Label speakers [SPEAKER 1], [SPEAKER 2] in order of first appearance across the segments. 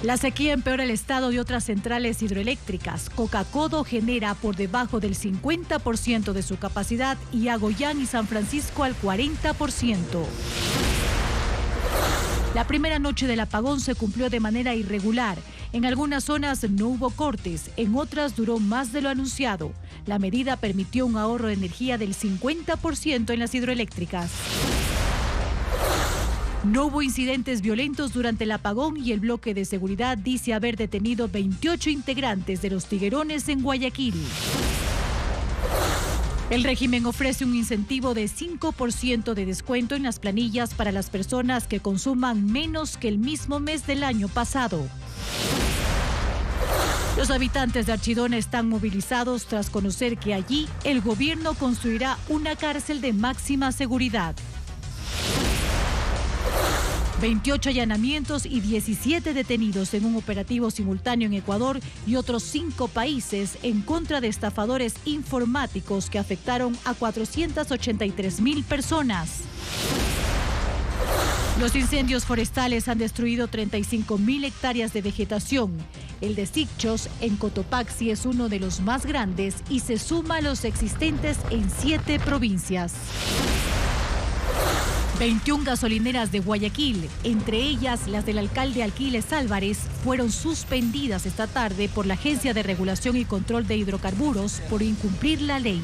[SPEAKER 1] La sequía empeora el estado de otras centrales hidroeléctricas. Coca-Codo genera por debajo del 50% de su capacidad y Agoyán y San Francisco al 40%. La primera noche del apagón se cumplió de manera irregular. En algunas zonas no hubo cortes, en otras duró más de lo anunciado. La medida permitió un ahorro de energía del 50% en las hidroeléctricas. No hubo incidentes violentos durante el apagón y el bloque de seguridad dice haber detenido 28 integrantes de los tiguerones en Guayaquil. El régimen ofrece un incentivo de 5% de descuento en las planillas para las personas que consuman menos que el mismo mes del año pasado. Los habitantes de Archidona están movilizados tras conocer que allí el gobierno construirá una cárcel de máxima seguridad. 28 allanamientos y 17 detenidos en un operativo simultáneo en Ecuador y otros 5 países en contra de estafadores informáticos que afectaron a 483,000 personas. Los incendios forestales han destruido 35,000 hectáreas de vegetación. El de Sicchos en Cotopaxi es uno de los más grandes y se suma a los existentes en 7 provincias. 21 gasolineras de Guayaquil, entre ellas las del alcalde Alquiles Álvarez, fueron suspendidas esta tarde por la Agencia de Regulación y Control de Hidrocarburos por incumplir la ley.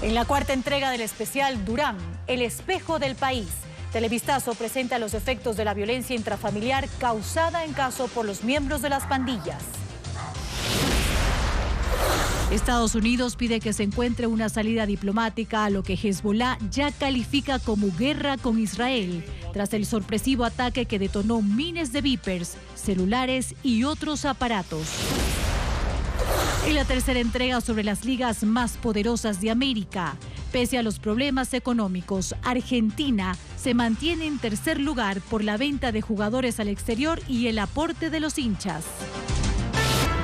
[SPEAKER 1] En la cuarta entrega del especial Durán, el espejo del país, Televistazo presenta los efectos de la violencia intrafamiliar causada en caso por los miembros de las pandillas. Estados Unidos pide que se encuentre una salida diplomática a lo que Hezbollah ya califica como guerra con Israel, tras el sorpresivo ataque que detonó miles de Vipers, celulares y otros aparatos. En la tercera entrega sobre las ligas más poderosas de América, pese a los problemas económicos, Argentina se mantiene en tercer lugar por la venta de jugadores al exterior y el aporte de los hinchas.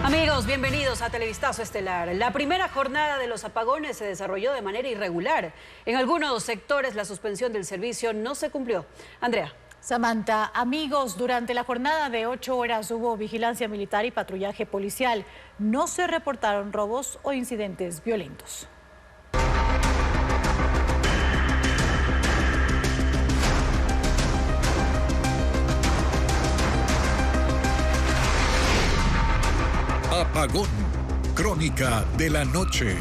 [SPEAKER 2] Amigos, bienvenidos a Televistazo Estelar. La primera jornada de los apagones se desarrolló de manera irregular. En algunos sectores la suspensión del servicio no se cumplió. Andrea.
[SPEAKER 1] Samantha, amigos, durante la jornada de 8 horas hubo vigilancia militar y patrullaje policial. No se reportaron robos o incidentes violentos.
[SPEAKER 3] Apagón, crónica de la noche.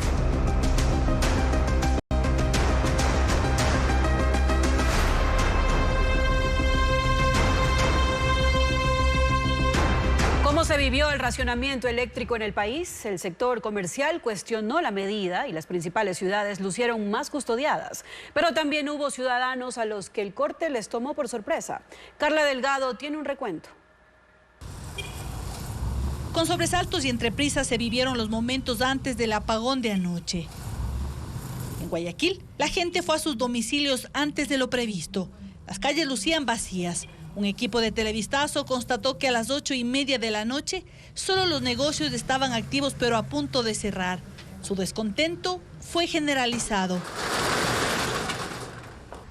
[SPEAKER 2] ¿Cómo se vivió el racionamiento eléctrico en el país? El sector comercial cuestionó la medida y las principales ciudades lucieron más custodiadas. Pero también hubo ciudadanos a los que el corte les tomó por sorpresa. Carla Delgado tiene un recuento.
[SPEAKER 4] Con sobresaltos y entreprisas se vivieron los momentos antes del apagón de anoche. En Guayaquil, la gente fue a sus domicilios antes de lo previsto. Las calles lucían vacías. Un equipo de Televistazo constató que a las 8:30 de la noche solo los negocios estaban activos pero a punto de cerrar. Su descontento fue generalizado.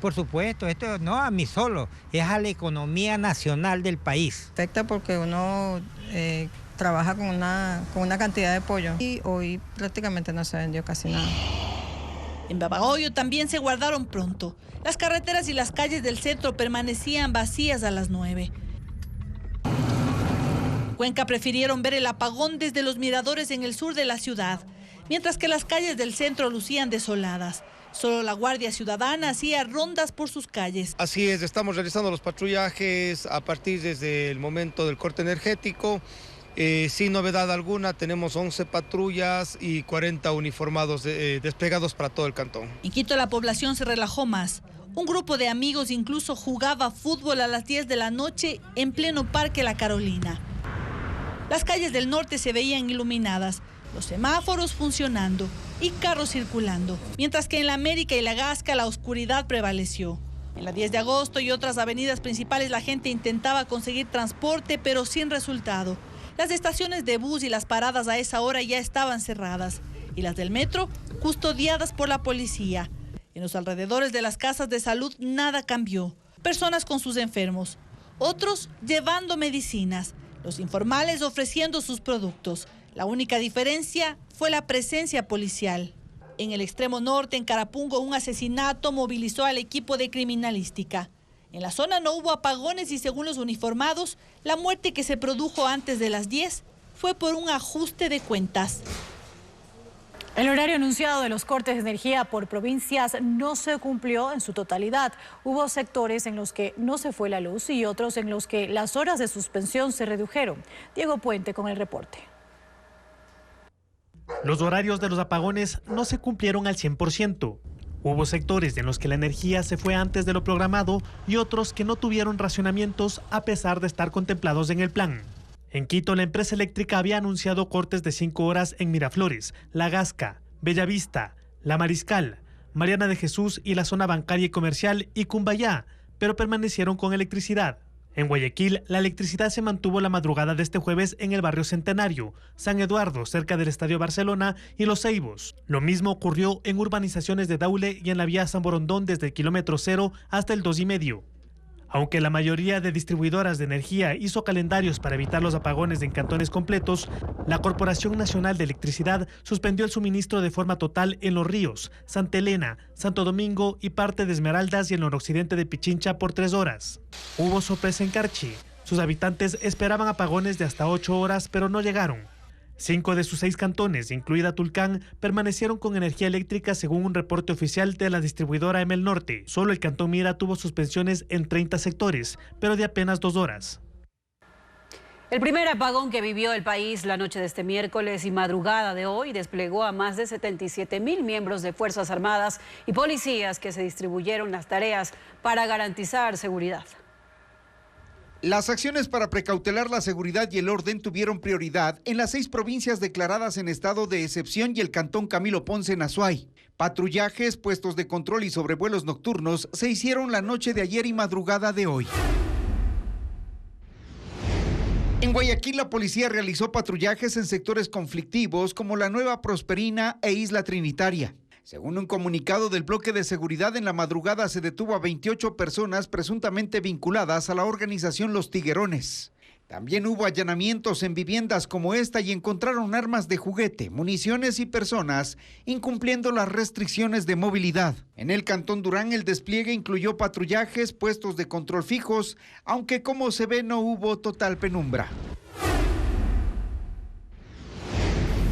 [SPEAKER 5] Por supuesto, esto no a mí solo, es a la economía nacional del país.
[SPEAKER 6] Afecta porque uno trabaja con una cantidad de pollo y hoy prácticamente no se vendió casi nada.
[SPEAKER 4] En Babahoyo también se guardaron pronto. Las carreteras y las calles del centro permanecían vacías a las 9. Cuenca prefirieron ver el apagón desde los miradores en el sur de la ciudad, mientras que las calles del centro lucían desoladas. Solo la Guardia Ciudadana hacía rondas por sus calles.
[SPEAKER 7] Así es, estamos realizando los patrullajes a partir desde el momento del corte energético. Sin novedad alguna, tenemos 11 patrullas y 40 uniformados desplegados para todo el cantón.
[SPEAKER 4] En Quito la población se relajó más. Un grupo de amigos incluso jugaba fútbol a las 10 de la noche en pleno Parque La Carolina. Las calles del norte se veían iluminadas, los semáforos funcionando y carros circulando, mientras que en la América y la Gasca la oscuridad prevaleció. En la 10 de agosto y otras avenidas principales la gente intentaba conseguir transporte, pero sin resultado. Las estaciones de bus y las paradas a esa hora ya estaban cerradas y las del metro custodiadas por la policía. En los alrededores de las casas de salud nada cambió. Personas con sus enfermos. otros llevando medicinas, los informales ofreciendo sus productos. La única diferencia fue la presencia policial. En el extremo norte, en Carapungo, un asesinato movilizó al equipo de criminalística. En la zona no hubo apagones y según los uniformados, la muerte que se produjo antes de las 10 fue por un ajuste de cuentas.
[SPEAKER 1] El horario anunciado de los cortes de energía por provincias no se cumplió en su totalidad. Hubo sectores en los que no se fue la luz y otros en los que las horas de suspensión se redujeron. Diego Puente con el reporte.
[SPEAKER 8] Los horarios de los apagones no se cumplieron al 100%. Hubo sectores en los que la energía se fue antes de lo programado y otros que no tuvieron racionamientos a pesar de estar contemplados en el plan. En Quito, la empresa eléctrica había anunciado cortes de 5 horas en Miraflores, La Gasca, Bellavista, La Mariscal, Mariana de Jesús y la zona bancaria y comercial y Cumbayá, pero permanecieron con electricidad. En Guayaquil, la electricidad se mantuvo la madrugada de este jueves en el barrio Centenario, San Eduardo, cerca del Estadio Barcelona y Los Ceibos. Lo mismo ocurrió en urbanizaciones de Daule y en la vía San Borondón desde el kilómetro 0 hasta el 2,5. Aunque la mayoría de distribuidoras de energía hizo calendarios para evitar los apagones en cantones completos, la Corporación Nacional de Electricidad suspendió el suministro de forma total en Los Ríos, Santa Elena, Santo Domingo y parte de Esmeraldas y el noroccidente de Pichincha por 3 horas. Hubo sorpresa en Carchi. Sus habitantes esperaban apagones de hasta 8 horas, pero no llegaron. 5 de sus 6 cantones, incluida Tulcán, permanecieron con energía eléctrica según un reporte oficial de la distribuidora Emel Norte. Solo el cantón Mira tuvo suspensiones en 30 sectores, pero de apenas 2 horas.
[SPEAKER 2] El primer apagón que vivió el país la noche de este miércoles y madrugada de hoy desplegó a más de 77,000 miembros de Fuerzas Armadas y policías que se distribuyeron las tareas para garantizar seguridad.
[SPEAKER 9] Las acciones para precautelar la seguridad y el orden tuvieron prioridad en las 6 provincias declaradas en estado de excepción y el cantón Camilo Ponce en Azuay. Patrullajes, puestos de control y sobrevuelos nocturnos se hicieron la noche de ayer y madrugada de hoy. En Guayaquil, la policía realizó patrullajes en sectores conflictivos como la Nueva Prosperina e Isla Trinitaria. Según un comunicado del bloque de seguridad, en la madrugada se detuvo a 28 personas presuntamente vinculadas a la organización Los Tiguerones. También hubo allanamientos en viviendas como esta y encontraron armas de juguete, municiones y personas incumpliendo las restricciones de movilidad. En el cantón Durán, el despliegue incluyó patrullajes, puestos de control fijos, aunque como se ve no hubo total penumbra.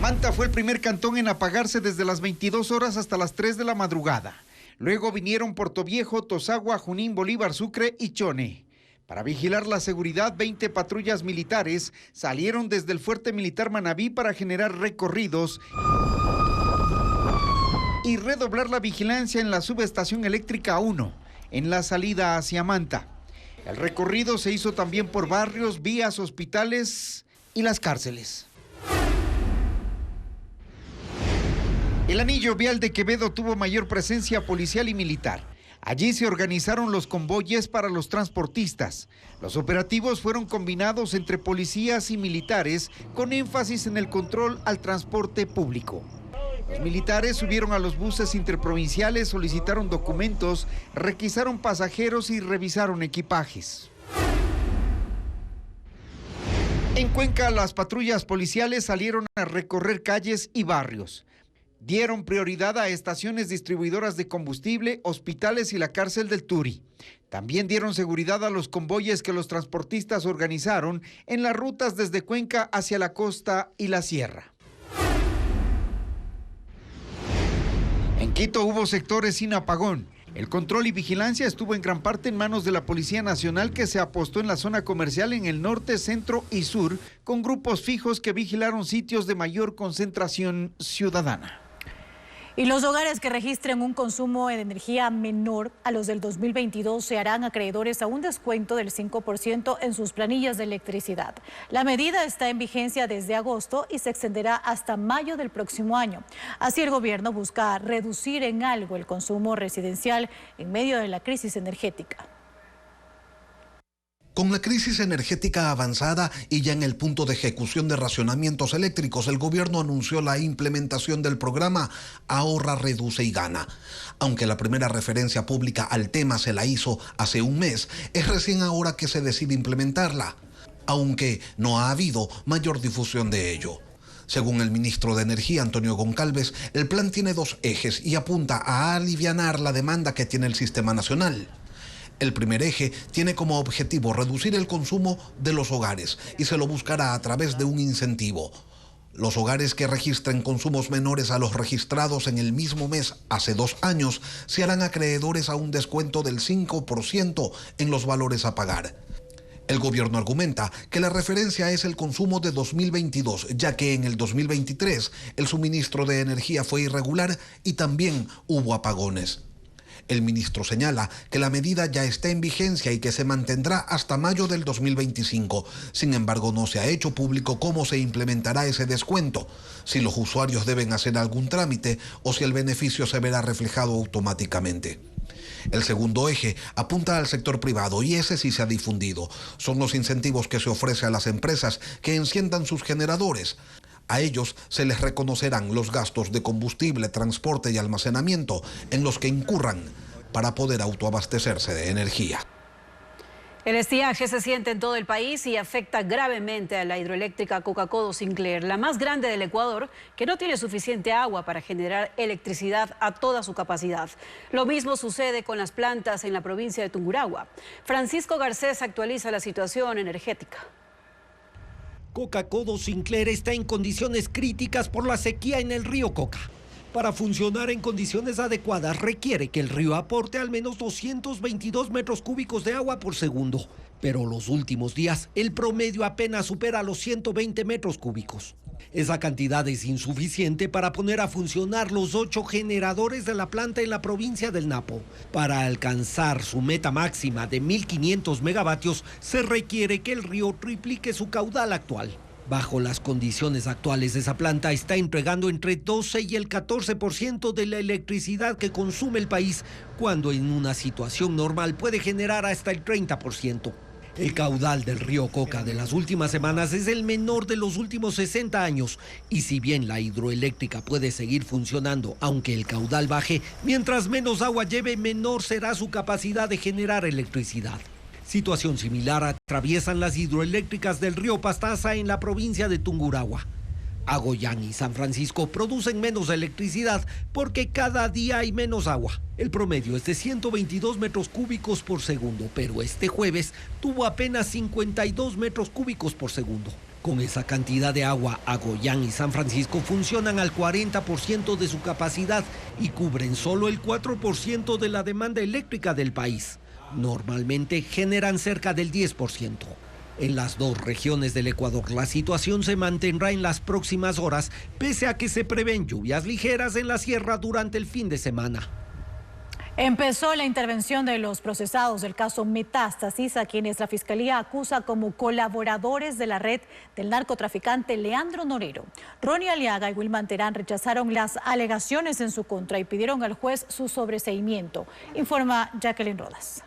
[SPEAKER 9] Manta fue el primer cantón en apagarse desde las 22 horas hasta las 3 de la madrugada. Luego vinieron Portoviejo, Tosagua, Junín, Bolívar, Sucre y Chone. Para vigilar la seguridad, 20 patrullas militares salieron desde el fuerte militar Manabí para generar recorridos y redoblar la vigilancia en la subestación eléctrica 1, en la salida hacia Manta. El recorrido se hizo también por barrios, vías, hospitales y las cárceles. El anillo vial de Quevedo tuvo mayor presencia policial y militar. Allí se organizaron los convoyes para los transportistas. Los operativos fueron combinados entre policías y militares con énfasis en el control al transporte público. Los militares subieron a los buses interprovinciales, solicitaron documentos, requisaron pasajeros y revisaron equipajes. En Cuenca, las patrullas policiales salieron a recorrer calles y barrios. Dieron prioridad a estaciones distribuidoras de combustible, hospitales y la cárcel del Turi. También dieron seguridad a los convoyes que los transportistas organizaron en las rutas desde Cuenca hacia la costa y la sierra. En Quito hubo sectores sin apagón. El control y vigilancia estuvo en gran parte en manos de la Policía Nacional, que se apostó en la zona comercial en el norte, centro y sur, con grupos fijos que vigilaron sitios de mayor concentración ciudadana.
[SPEAKER 1] Y los hogares que registren un consumo de energía menor a los del 2022 se harán acreedores a un descuento del 5% en sus planillas de electricidad. La medida está en vigencia desde agosto y se extenderá hasta mayo del próximo año. Así el gobierno busca reducir en algo el consumo residencial en medio de la crisis energética.
[SPEAKER 10] Con la crisis energética avanzada y ya en el punto de ejecución de racionamientos eléctricos, el gobierno anunció la implementación del programa Ahorra, Reduce y Gana. Aunque la primera referencia pública al tema se la hizo hace un mes, es recién ahora que se decide implementarla, aunque no ha habido mayor difusión de ello. Según el ministro de Energía, Antonio Goncalves, el plan tiene 2 ejes y apunta a alivianar la demanda que tiene el sistema nacional. El primer eje tiene como objetivo reducir el consumo de los hogares y se lo buscará a través de un incentivo. Los hogares que registren consumos menores a los registrados en el mismo mes hace 2 años se harán acreedores a un descuento del 5% en los valores a pagar. El gobierno argumenta que la referencia es el consumo de 2022, ya que en el 2023 el suministro de energía fue irregular y también hubo apagones. El ministro señala que la medida ya está en vigencia y que se mantendrá hasta mayo del 2025. Sin embargo, no se ha hecho público cómo se implementará ese descuento, si los usuarios deben hacer algún trámite o si el beneficio se verá reflejado automáticamente. El segundo eje apunta al sector privado y ese sí se ha difundido. Son los incentivos que se ofrece a las empresas que enciendan sus generadores. A ellos se les reconocerán los gastos de combustible, transporte y almacenamiento en los que incurran para poder autoabastecerse de energía.
[SPEAKER 2] El estiaje se siente en todo el país y afecta gravemente a la hidroeléctrica Coca-Codo Sinclair, la más grande del Ecuador, que no tiene suficiente agua para generar electricidad a toda su capacidad. Lo mismo sucede con las plantas en la provincia de Tungurahua. Francisco Garcés actualiza la situación energética.
[SPEAKER 11] Coca-Codo Sinclair está en condiciones críticas por la sequía en el río Coca. Para funcionar en condiciones adecuadas requiere que el río aporte al menos 222 metros cúbicos de agua por segundo. Pero los últimos días el promedio apenas supera los 120 metros cúbicos. Esa cantidad es insuficiente para poner a funcionar los 8 generadores de la planta en la provincia del Napo. Para alcanzar su meta máxima de 1.500 megavatios se requiere que el río triplique su caudal actual. Bajo las condiciones actuales, esa planta está entregando entre 12 y el 14% de la electricidad que consume el país, cuando en una situación normal puede generar hasta el 30%. El caudal del río Coca de las últimas semanas es el menor de los últimos 60 años, y si bien la hidroeléctrica puede seguir funcionando, aunque el caudal baje, mientras menos agua lleve, menor será su capacidad de generar electricidad. Situación similar atraviesan las hidroeléctricas del río Pastaza en la provincia de Tungurahua. Agollán y San Francisco producen menos electricidad porque cada día hay menos agua. El promedio es de 122 metros cúbicos por segundo, pero este jueves tuvo apenas 52 metros cúbicos por segundo. Con esa cantidad de agua, Agollán y San Francisco funcionan al 40% de su capacidad y cubren solo el 4% de la demanda eléctrica del país. Normalmente generan cerca del 10%. En las 2 regiones del Ecuador la situación se mantendrá en las próximas horas, pese a que se prevén lluvias ligeras en la sierra durante el fin de semana.
[SPEAKER 1] Empezó la intervención de los procesados del caso Metástasis, a quienes la Fiscalía acusa como colaboradores de la red del narcotraficante Leandro Norero. Ronnie Aliaga y Wilman Terán rechazaron las alegaciones en su contra y pidieron al juez su sobreseimiento, informa Jacqueline Rodas.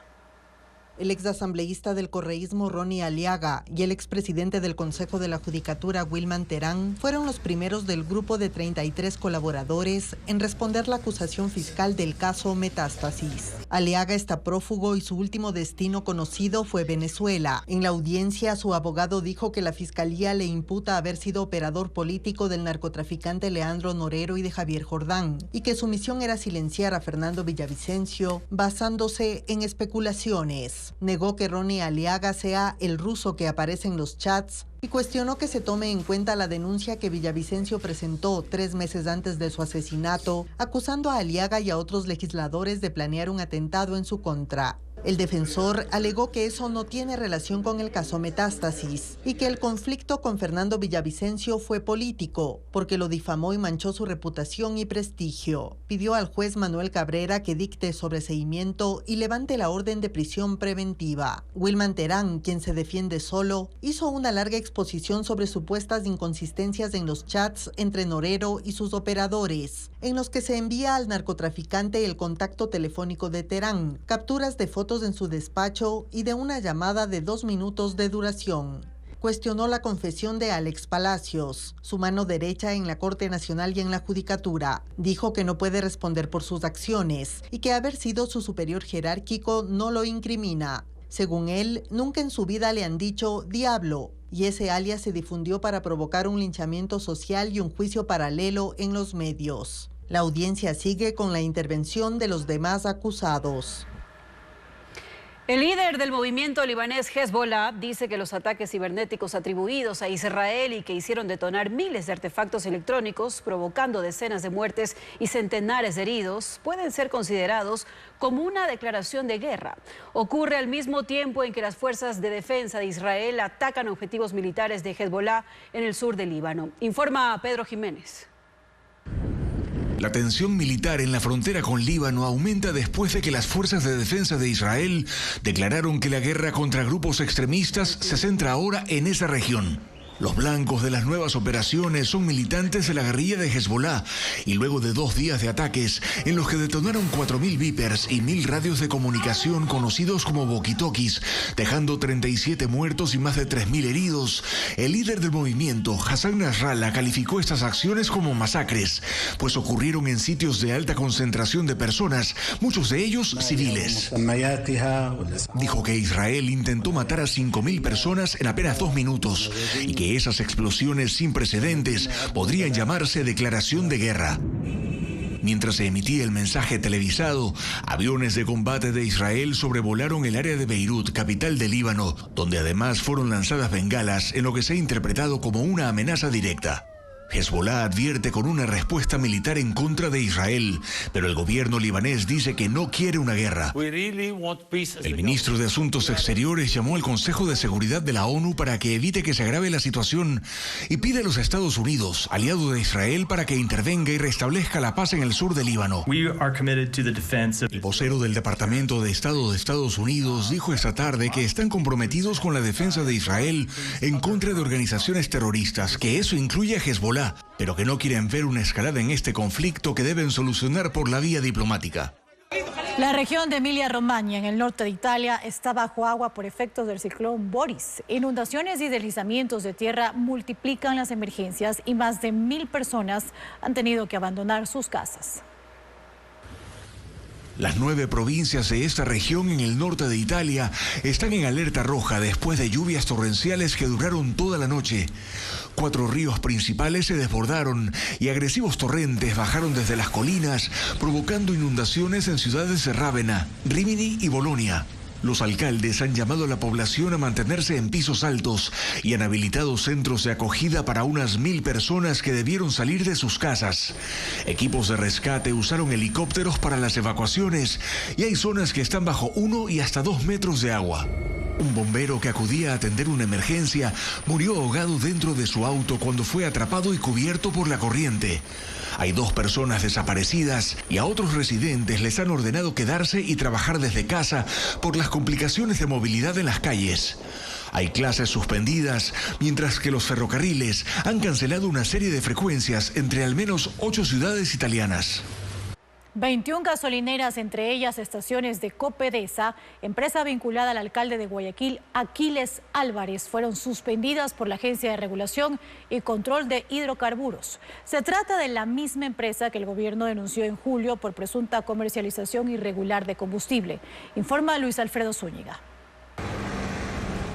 [SPEAKER 12] El exasambleísta del correísmo Ronnie Aliaga y el expresidente del Consejo de la Judicatura Wilman Terán fueron los primeros del grupo de 33 colaboradores en responder la acusación fiscal del caso Metástasis. Aliaga está prófugo y su último destino conocido fue Venezuela. En la audiencia, su abogado dijo que la fiscalía le imputa haber sido operador político del narcotraficante Leandro Norero y de Javier Jordán, y que su misión era silenciar a Fernando Villavicencio basándose en especulaciones. Negó que Ronnie Aliaga sea el ruso que aparece en los chats y cuestionó que se tome en cuenta la denuncia que Villavicencio presentó 3 meses antes de su asesinato, acusando a Aliaga y a otros legisladores de planear un atentado en su contra. El defensor alegó que eso no tiene relación con el caso Metástasis y que el conflicto con Fernando Villavicencio fue político, porque lo difamó y manchó su reputación y prestigio. Pidió al juez Manuel Cabrera que dicte sobreseimiento y levante la orden de prisión preventiva. Wilman Terán, quien se defiende solo, hizo una larga exposición sobre supuestas inconsistencias en los chats entre Norero y sus operadores, en los que se envía al narcotraficante el contacto telefónico de Terán, capturas de fotos fotos en su despacho y de una llamada de 2 minutos de duración. Cuestionó la confesión de Alex Palacios, su mano derecha en la Corte Nacional y en la Judicatura. Dijo que no puede responder por sus acciones y que haber sido su superior jerárquico no lo incrimina. Según él, nunca en su vida le han dicho «diablo», y ese alias se difundió para provocar un linchamiento social y un juicio paralelo en los medios. La audiencia sigue con la intervención de los demás acusados.
[SPEAKER 2] El líder del movimiento libanés Hezbollah dice que los ataques cibernéticos atribuidos a Israel y que hicieron detonar miles de artefactos electrónicos, provocando decenas de muertes y centenares de heridos, pueden ser considerados como una declaración de guerra. Ocurre al mismo tiempo en que las fuerzas de defensa de Israel atacan objetivos militares de Hezbollah en el sur del Líbano. Informa Pedro Jiménez.
[SPEAKER 13] La tensión militar en la frontera con Líbano aumenta después de que las fuerzas de defensa de Israel declararon que la guerra contra grupos extremistas se centra ahora en esa región. Los blancos de las nuevas operaciones son militantes de la guerrilla de Hezbollah y luego de 2 días de ataques en los que detonaron 4.000 Vipers y 1.000 radios de comunicación conocidos como walkie-talkies, dejando 37 muertos y más de 3.000 heridos, el líder del movimiento, Hassan Nasrallah, calificó estas acciones como masacres, pues ocurrieron en sitios de alta concentración de personas, muchos de ellos civiles. Dijo que Israel intentó matar a 5.000 personas en apenas 2 minutos y que esas explosiones sin precedentes podrían llamarse declaración de guerra. Mientras se emitía el mensaje televisado, aviones de combate de Israel sobrevolaron el área de Beirut, capital del Líbano, donde además fueron lanzadas bengalas en lo que se ha interpretado como una amenaza directa. Hezbollah advierte con una respuesta militar en contra de Israel, pero el gobierno libanés dice que no quiere una guerra. El ministro de Asuntos Exteriores llamó al Consejo de Seguridad de la ONU para que evite que se agrave la situación y pide a los Estados Unidos, aliado de Israel, para que intervenga y restablezca la paz en el sur del Líbano. El vocero del Departamento de Estado de Estados Unidos dijo esta tarde que están comprometidos con la defensa de Israel en contra de organizaciones terroristas, que eso incluye a Hezbollah, pero que no quieren ver una escalada en este conflicto que deben solucionar por la vía diplomática.
[SPEAKER 1] La región de Emilia-Romagna, en el norte de Italia, está bajo agua por efectos del ciclón Boris. Inundaciones y deslizamientos de tierra multiplican las emergencias y más de 1.000 personas han tenido que abandonar sus casas.
[SPEAKER 13] Las 9 provincias de esta región en el norte de Italia están en alerta roja después de lluvias torrenciales que duraron toda la noche. 4 ríos principales se desbordaron y agresivos torrentes bajaron desde las colinas, provocando inundaciones en ciudades de Rávena, Rimini y Bolonia. Los alcaldes han llamado a la población a mantenerse en pisos altos y han habilitado centros de acogida para unas 1.000 personas que debieron salir de sus casas. Equipos de rescate usaron helicópteros para las evacuaciones y hay zonas que están bajo 1 y hasta 2 metros de agua. Un bombero que acudía a atender una emergencia murió ahogado dentro de su auto cuando fue atrapado y cubierto por la corriente. Hay 2 personas desaparecidas y a otros residentes les han ordenado quedarse y trabajar desde casa por las complicaciones de movilidad en las calles. Hay clases suspendidas, mientras que los ferrocarriles han cancelado una serie de frecuencias entre al menos 8 ciudades italianas.
[SPEAKER 1] 21 gasolineras, entre ellas estaciones de Copedesa, empresa vinculada al alcalde de Guayaquil, Aquiles Álvarez, fueron suspendidas por la Agencia de Regulación y Control de Hidrocarburos. Se trata de la misma empresa que el gobierno denunció en julio por presunta comercialización irregular de combustible. Informa Luis Alfredo Zúñiga.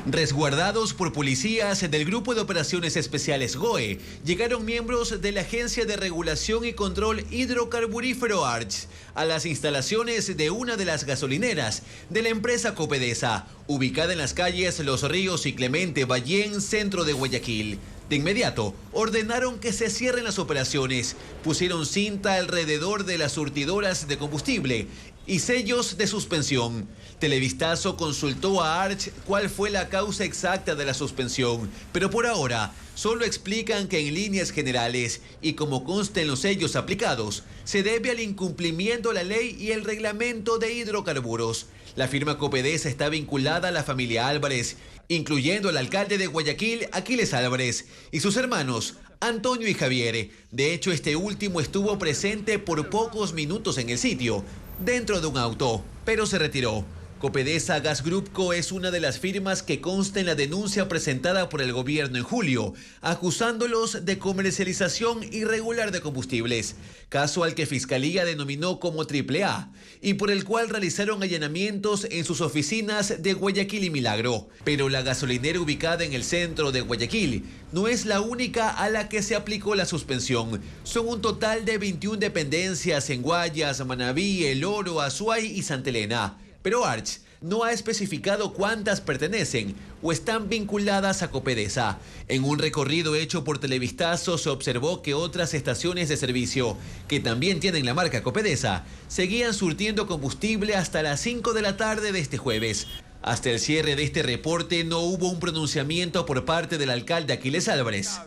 [SPEAKER 14] Resguardados por policías del Grupo de Operaciones Especiales GOE, llegaron miembros de la Agencia de Regulación y Control Hidrocarburífero ARCH a las instalaciones de una de las gasolineras de la empresa Copedesa, ubicada en las calles Los Ríos y Clemente Ballén, centro de Guayaquil. De inmediato, ordenaron que se cierren las operaciones, pusieron cinta alrededor de las surtidoras de combustible y sellos de suspensión. Televistazo consultó a ARCH cuál fue la causa exacta de la suspensión, pero por ahora solo explican que en líneas generales y como consta en los sellos aplicados, se debe al incumplimiento de la ley y el reglamento de hidrocarburos. La firma Copedesa está vinculada a la familia Álvarez, incluyendo al alcalde de Guayaquil, Aquiles Álvarez, y sus hermanos, Antonio y Javier. De hecho, este último estuvo presente por pocos minutos en el sitio, dentro de un auto, pero se retiró. Copedesa Gas Group Co. es una de las firmas que consta en la denuncia presentada por el gobierno en julio, acusándolos de comercialización irregular de combustibles, caso al que Fiscalía denominó como AAA, y por el cual realizaron allanamientos en sus oficinas de Guayaquil y Milagro. Pero la gasolinera ubicada en el centro de Guayaquil no es la única a la que se aplicó la suspensión. Son un total de 21 dependencias en Guayas, Manabí, El Oro, Azuay y Santa Elena. Pero Arch no ha especificado cuántas pertenecen o están vinculadas a Copedesa. En un recorrido hecho por Televistazo se observó que otras estaciones de servicio, que también tienen la marca Copedesa, seguían surtiendo combustible hasta las 5 de la tarde de este jueves. Hasta el cierre de este reporte no hubo un pronunciamiento por parte del alcalde Aquiles Álvarez,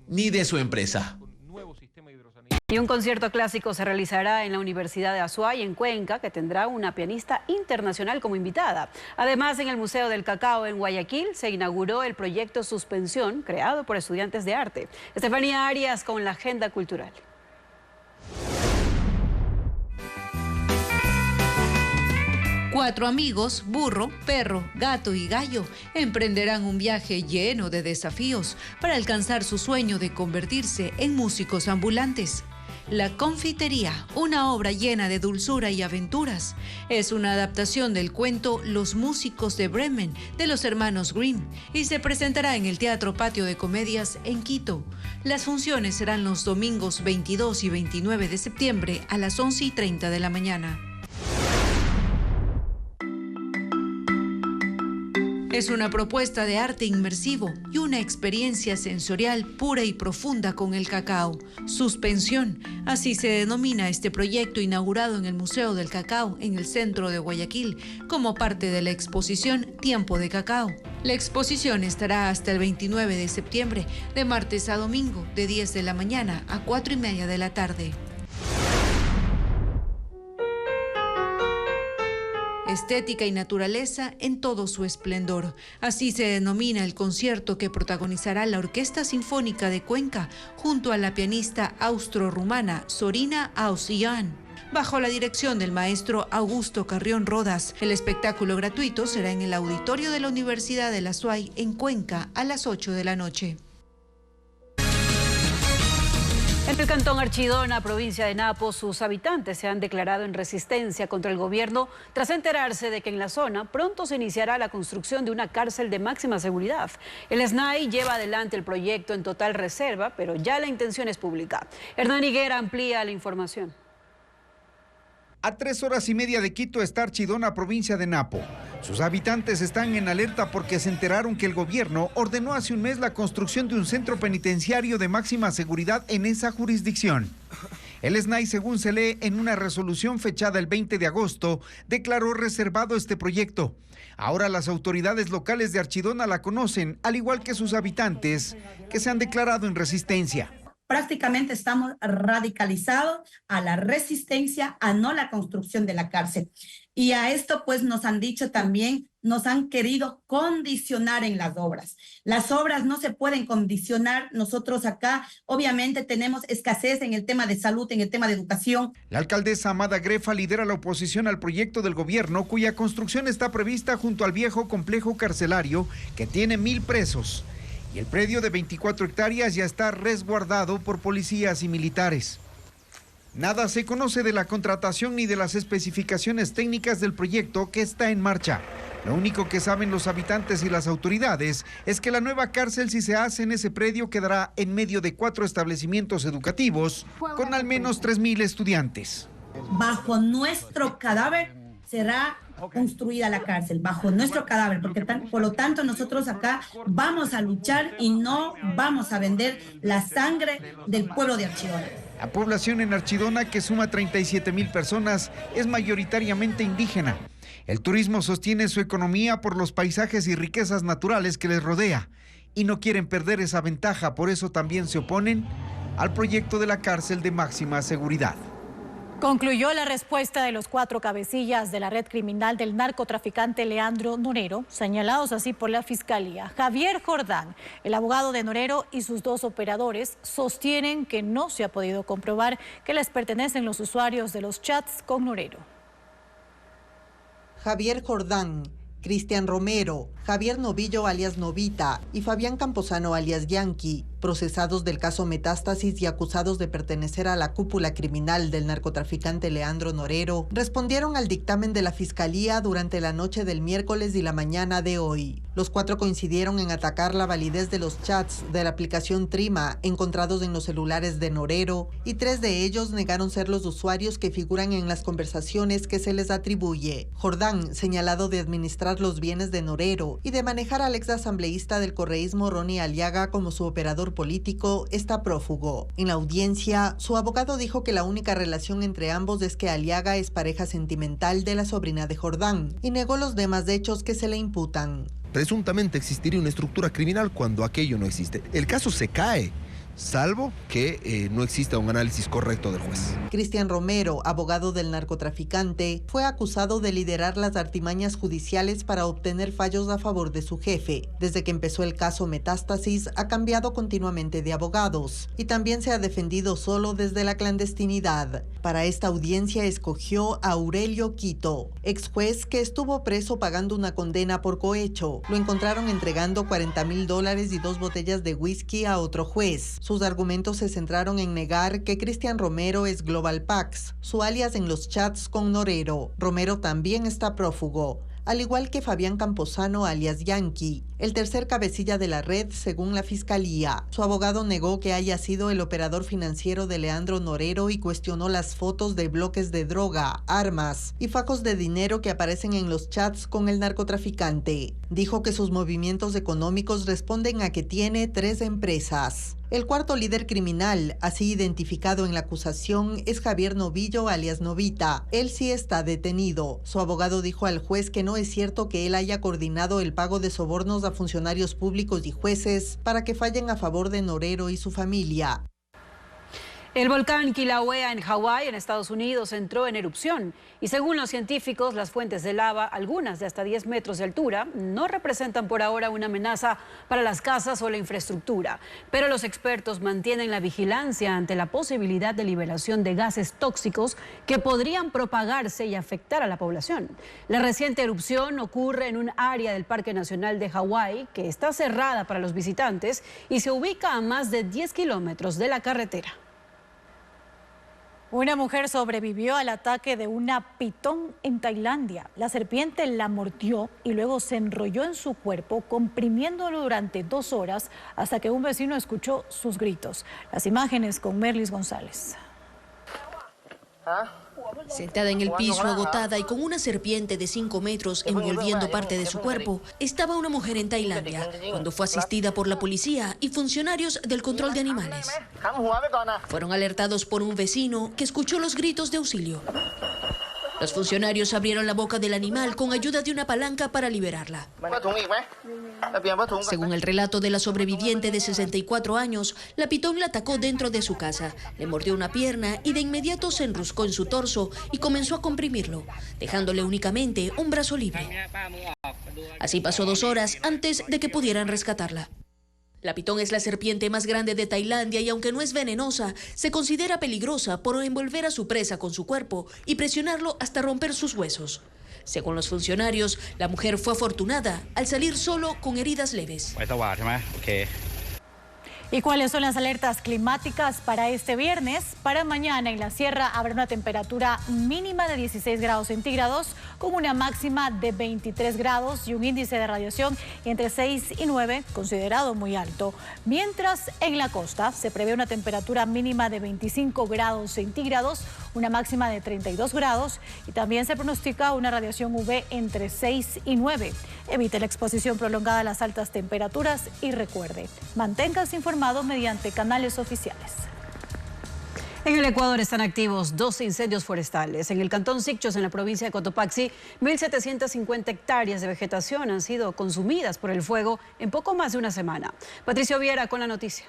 [SPEAKER 14] ni de su empresa.
[SPEAKER 2] Y un concierto clásico se realizará en la Universidad de Azuay, en Cuenca, que tendrá una pianista internacional como invitada. Además, en el Museo del Cacao en Guayaquil se inauguró el proyecto Suspensión, creado por estudiantes de arte. Estefanía Arias con la agenda cultural.
[SPEAKER 15] Cuatro amigos, burro, perro, gato y gallo, emprenderán un viaje lleno de desafíos para alcanzar su sueño de convertirse en músicos ambulantes. La Confitería, una obra llena de dulzura y aventuras, es una adaptación del cuento Los músicos de Bremen de los hermanos Grimm y se presentará en el Teatro Patio de Comedias en Quito. Las funciones serán los domingos 22 y 29 de septiembre a las 11:30 de la mañana. Es una propuesta de arte inmersivo y una experiencia sensorial pura y profunda con el cacao. Suspensión, así se denomina este proyecto inaugurado en el Museo del Cacao en el centro de Guayaquil, como parte de la exposición Tiempo de Cacao. La exposición estará hasta el 29 de septiembre, de martes a domingo, de 10 de la mañana a 4:30 de la tarde. Estética y naturaleza en todo su esplendor. Así se denomina el concierto que protagonizará la Orquesta Sinfónica de Cuenca junto a la pianista austro-rumana Zorina Ausian, bajo la dirección del maestro Augusto Carrión Rodas. El espectáculo gratuito será en el auditorio de la Universidad de la Azuay en Cuenca a las 8 de la noche.
[SPEAKER 2] En el cantón Archidona, provincia de Napo, sus habitantes se han declarado en resistencia contra el gobierno tras enterarse de que en la zona pronto se iniciará la construcción de una cárcel de máxima seguridad. El SNAI lleva adelante el proyecto en total reserva, pero ya la intención es pública. Hernán Higuera amplía la información.
[SPEAKER 9] A 3 horas y media de Quito está Archidona, provincia de Napo. Sus habitantes están en alerta porque se enteraron que el gobierno ordenó hace un mes la construcción de un centro penitenciario de máxima seguridad en esa jurisdicción. El SNAI, según se lee en una resolución fechada el 20 de agosto, declaró reservado este proyecto. Ahora las autoridades locales de Archidona la conocen, al igual que sus habitantes, que se han declarado en resistencia.
[SPEAKER 16] Prácticamente estamos radicalizados a la resistencia, a no la construcción de la cárcel. Y a esto pues nos han dicho también, nos han querido condicionar en las obras. Las obras no se pueden condicionar. Nosotros acá obviamente tenemos escasez en el tema de salud, en el tema de educación.
[SPEAKER 9] La alcaldesa Amada Grefa lidera la oposición al proyecto del gobierno, cuya construcción está prevista junto al viejo complejo carcelario que tiene 1,000 presos. Y el predio de 24 hectáreas ya está resguardado por policías y militares. Nada se conoce de la contratación ni de las especificaciones técnicas del proyecto que está en marcha. Lo único que saben los habitantes y las autoridades es que la nueva cárcel, si se hace en ese predio, quedará en medio de 4 establecimientos educativos con al menos 3,000 estudiantes.
[SPEAKER 16] Bajo nuestro cadáver será construida la cárcel, bajo nuestro cadáver, porque por lo tanto nosotros acá vamos a luchar y no vamos a vender la sangre del pueblo de Archidona.
[SPEAKER 9] La población en Archidona, que suma 37,000 personas, es mayoritariamente indígena. El turismo sostiene su economía por los paisajes y riquezas naturales que les rodea y no quieren perder esa ventaja, por eso también se oponen al proyecto de la cárcel de máxima seguridad.
[SPEAKER 1] Concluyó la respuesta de los 4 cabecillas de la red criminal del narcotraficante Leandro Norero, señalados así por la Fiscalía. Javier Jordán, el abogado de Norero, y sus 2 operadores sostienen que no se ha podido comprobar que les pertenecen los usuarios de los chats con Norero.
[SPEAKER 12] Javier Jordán, Cristian Romero, Javier Novillo alias Novita y Fabián Camposano alias Yankee, procesados del caso Metástasis y acusados de pertenecer a la cúpula criminal del narcotraficante Leandro Norero, respondieron al dictamen de la Fiscalía durante la noche del miércoles y la mañana de hoy. Los 4 coincidieron en atacar la validez de los chats de la aplicación Trima encontrados en los celulares de Norero, y 3 de ellos negaron ser los usuarios que figuran en las conversaciones que se les atribuye. Jordán, señalado de administrar los bienes de Norero y de manejar al exasambleísta del correísmo Ronnie Aliaga como su operador político, está prófugo. En la audiencia, su abogado dijo que la única relación entre ambos es que Aliaga es pareja sentimental de la sobrina de Jordán y negó los demás hechos que se le imputan.
[SPEAKER 17] Presuntamente existiría una estructura criminal cuando aquello no existe. El caso se cae, salvo que no exista un análisis correcto del juez.
[SPEAKER 12] Cristian Romero, abogado del narcotraficante, fue acusado de liderar las artimañas judiciales para obtener fallos a favor de su jefe. Desde que empezó el caso Metástasis, ha cambiado continuamente de abogados y también se ha defendido solo desde la clandestinidad. Para esta audiencia escogió a Aurelio Quito, ex juez que estuvo preso pagando una condena por cohecho. Lo encontraron entregando $40,000 y 2 botellas de whisky a otro juez. Sus argumentos se centraron en negar que Cristian Romero es Global Pax, su alias en los chats con Norero. Romero también está prófugo, al igual que Fabián Camposano alias Yankee, el tercer cabecilla de la red según la Fiscalía. Su abogado negó que haya sido el operador financiero de Leandro Norero y cuestionó las fotos de bloques de droga, armas y fajos de dinero que aparecen en los chats con el narcotraficante. Dijo que sus movimientos económicos responden a que tiene 3 empresas. El cuarto líder criminal, así identificado en la acusación, es Javier Novillo alias Novita. Él sí está detenido. Su abogado dijo al juez que no es cierto que él haya coordinado el pago de sobornos a funcionarios públicos y jueces para que fallen a favor de Norero y su familia.
[SPEAKER 2] El volcán Kilauea en Hawái, en Estados Unidos, entró en erupción y según los científicos, las fuentes de lava, algunas de hasta 10 metros de altura, no representan por ahora una amenaza para las casas o la infraestructura. Pero los expertos mantienen la vigilancia ante la posibilidad de liberación de gases tóxicos que podrían propagarse y afectar a la población. La reciente erupción ocurre en un área del Parque Nacional de Hawái que está cerrada para los visitantes y se ubica a más de 10 kilómetros de la carretera.
[SPEAKER 1] Una mujer sobrevivió al ataque de una pitón en Tailandia. La serpiente la mordió y luego se enrolló en su cuerpo, comprimiéndolo durante 2 horas hasta que un vecino escuchó sus gritos. Las imágenes con Merlis González.
[SPEAKER 18] Sentada en el piso, agotada y con una serpiente de 5 metros envolviendo parte de su cuerpo, estaba una mujer en Tailandia cuando fue asistida por la policía y funcionarios del control de animales. Fueron alertados por un vecino que escuchó los gritos de auxilio. Los funcionarios abrieron la boca del animal con ayuda de una palanca para liberarla. Según el relato de la sobreviviente de 64 años, la pitón la atacó dentro de su casa, le mordió una pierna y de inmediato se enroscó en su torso y comenzó a comprimirlo, dejándole únicamente un brazo libre. Así pasó 2 horas antes de que pudieran rescatarla. La pitón es la serpiente más grande de Tailandia y aunque no es venenosa, se considera peligrosa por envolver a su presa con su cuerpo y presionarlo hasta romper sus huesos. Según los funcionarios, la mujer fue afortunada al salir solo con heridas leves.
[SPEAKER 1] ¿Y cuáles son las alertas climáticas para este viernes? Para mañana en la sierra habrá una temperatura mínima de 16 grados centígrados con una máxima de 23 grados y un índice de radiación entre 6 y 9, considerado muy alto. Mientras en la costa se prevé una temperatura mínima de 25 grados centígrados, una máxima de 32 grados y también se pronostica una radiación UV entre 6 y 9. Evite la exposición prolongada a las altas temperaturas y recuerde, manténgase informado mediante canales oficiales.
[SPEAKER 2] En el Ecuador están activos 12 incendios forestales. En el cantón Sicchos, en la provincia de Cotopaxi, 1.750 hectáreas de vegetación han sido consumidas por el fuego en poco más de una semana. Patricio Viera con la noticia.